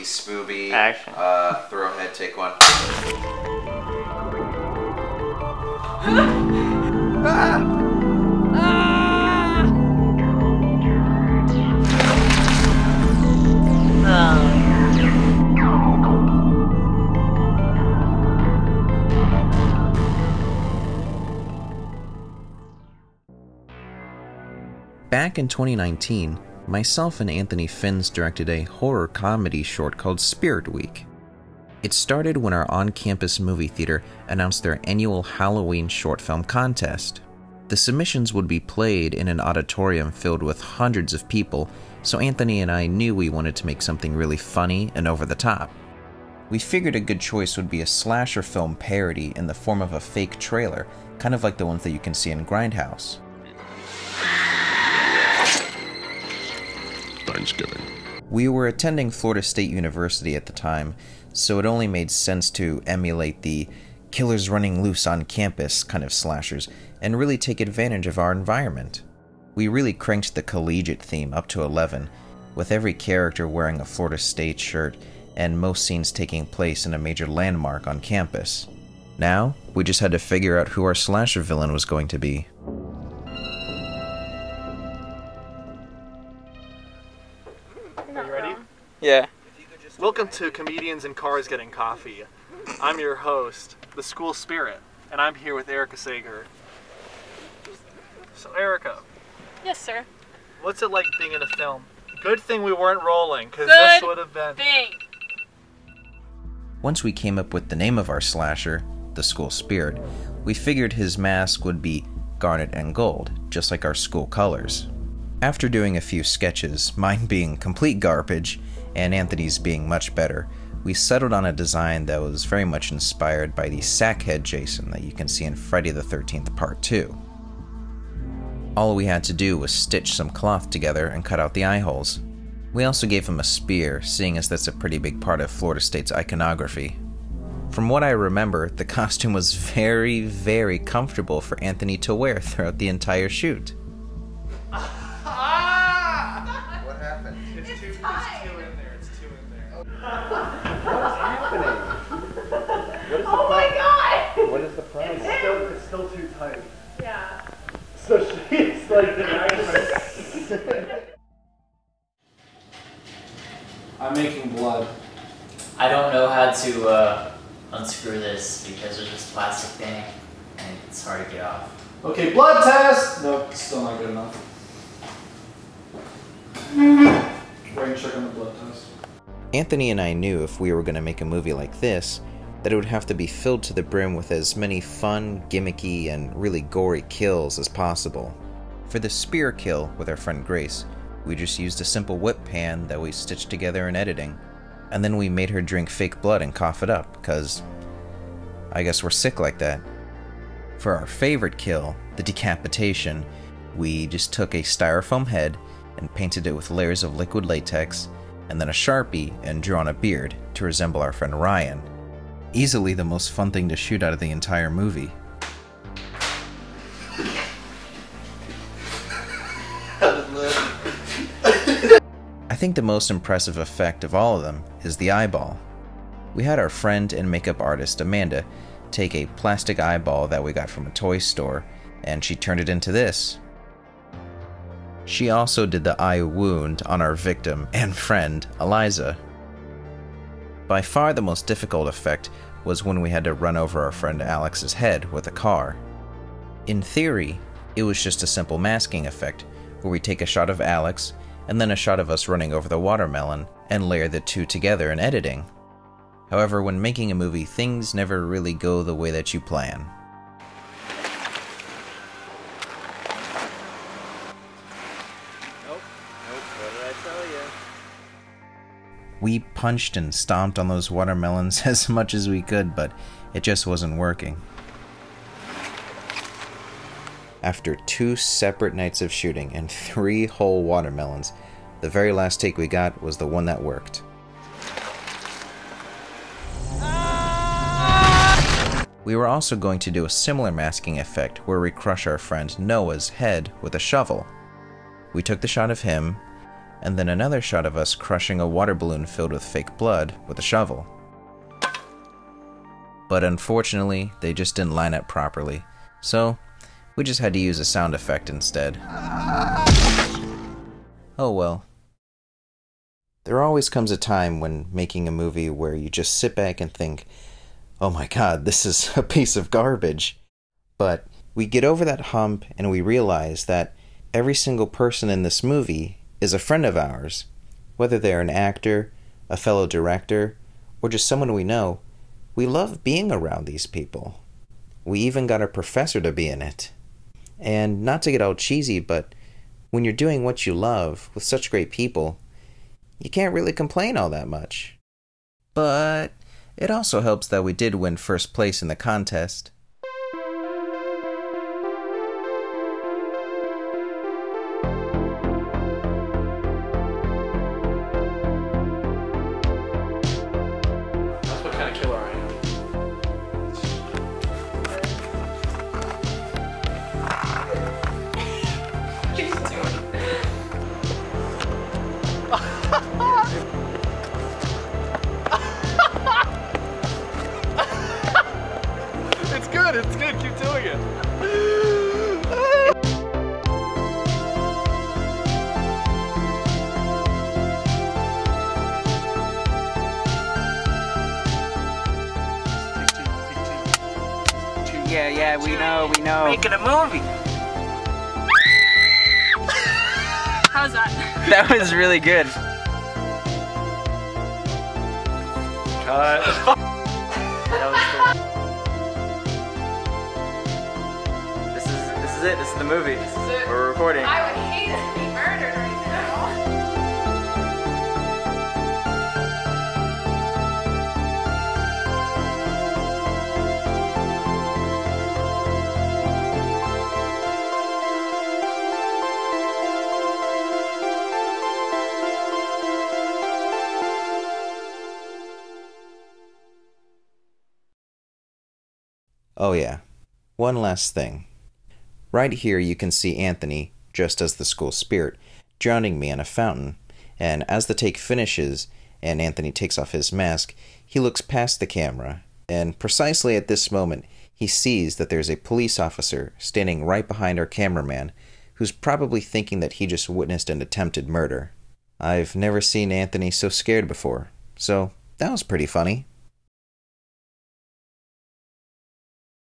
spooby. Action. Throw head, take one. Back in 2019, myself and Anthony Finns directed a horror comedy short called Spirit Week. It started when our on-campus movie theater announced their annual Halloween short film contest. The submissions would be played in an auditorium filled with hundreds of people, so Anthony and I knew we wanted to make something really funny and over the top. We figured a good choice would be a slasher film parody in the form of a fake trailer, kind of like the ones that you can see in Grindhouse. Thanksgiving. We were attending Florida State University at the time, so it only made sense to emulate the killers running loose on campus kind of slashers and really take advantage of our environment. We really cranked the collegiate theme up to 11, with every character wearing a Florida State shirt and most scenes taking place in a major landmark on campus. Now, we just had to figure out who our slasher villain was going to be. Are you ready? Yeah. Welcome to Comedians in Cars Getting Coffee. I'm your host, the school spirit, and I'm here with Erica Sager. So Erica, Yes, sir. what's it like being in a film? Good thing we weren't rolling, because this would have been... Thing. Once we came up with the name of our slasher, the school spirit, we figured his mask would be garnet and gold, just like our school colors. After doing a few sketches, mine being complete garbage, and Anthony's being much better, we settled on a design that was very much inspired by the Sackhead Jason that you can see in Friday the 13th Part 2. All we had to do was stitch some cloth together and cut out the eye holes. We also gave him a spear, seeing as that's a pretty big part of Florida State's iconography. From what I remember, the costume was very, very comfortable for Anthony to wear throughout the entire shoot. What happened? It's two in there, it's two in there. What's happening? What is Oh my god! What is the problem? It's still too tight. Yeah. So she's like the I'm making blood. I don't know how to unscrew this because there's this plastic thing and it's hard to get off. Okay, blood test! Nope, still not good enough. Wait, check on the blood test. Anthony and I knew if we were going to make a movie like this, that it would have to be filled to the brim with as many fun, gimmicky, and really gory kills as possible. For the spear kill with our friend Grace, we just used a simple whip pan that we stitched together in editing, and then we made her drink fake blood and cough it up, because I guess we're sick like that. For our favorite kill, the decapitation, we just took a styrofoam head and painted it with layers of liquid latex, and then a Sharpie and drew on a beard to resemble our friend Ryan. Easily the most fun thing to shoot out of the entire movie. I think the most impressive effect of all of them is the eyeball. We had our friend and makeup artist Amanda take a plastic eyeball that we got from a toy store, and she turned it into this. She also did the eye wound on our victim and friend, Eliza. By far the most difficult effect was when we had to run over our friend Alex's head with a car. In theory, it was just a simple masking effect, where we take a shot of Alex, and then a shot of us running over the watermelon, and layer the two together in editing. However, when making a movie, things never really go the way that you plan. What did I tell you? We punched and stomped on those watermelons as much as we could, but it just wasn't working. After 2 separate nights of shooting and 3 whole watermelons, the very last take we got was the one that worked. We were also going to do a similar masking effect where we crush our friend Noah's head with a shovel. We took the shot of him, and then another shot of us crushing a water balloon filled with fake blood with a shovel. But unfortunately, they just didn't line up properly, so we just had to use a sound effect instead. Oh well. There always comes a time when making a movie where you just sit back and think, oh my god, this is a piece of garbage. But we get over that hump and we realize that every single person in this movie is a friend of ours. Whether they're an actor, a fellow director, or just someone we know, we love being around these people. We even got a professor to be in it. And not to get all cheesy, but when you're doing what you love with such great people, you can't really complain all that much. But it also helps that we did win first place in the contest. That's what kind of killer I am. It's good, keep doing it. Yeah, we know. Making a movie. How's that? That was really good. Cut. That was This is it. This is the movie. This is it. We're recording. I would hate to be murdered right now. Oh yeah, one last thing. Right here you can see Anthony, just as the school spirit, drowning me in a fountain, and as the take finishes and Anthony takes off his mask, he looks past the camera, and precisely at this moment he sees that there's a police officer standing right behind our cameraman, who's probably thinking that he just witnessed an attempted murder. I've never seen Anthony so scared before, so that was pretty funny.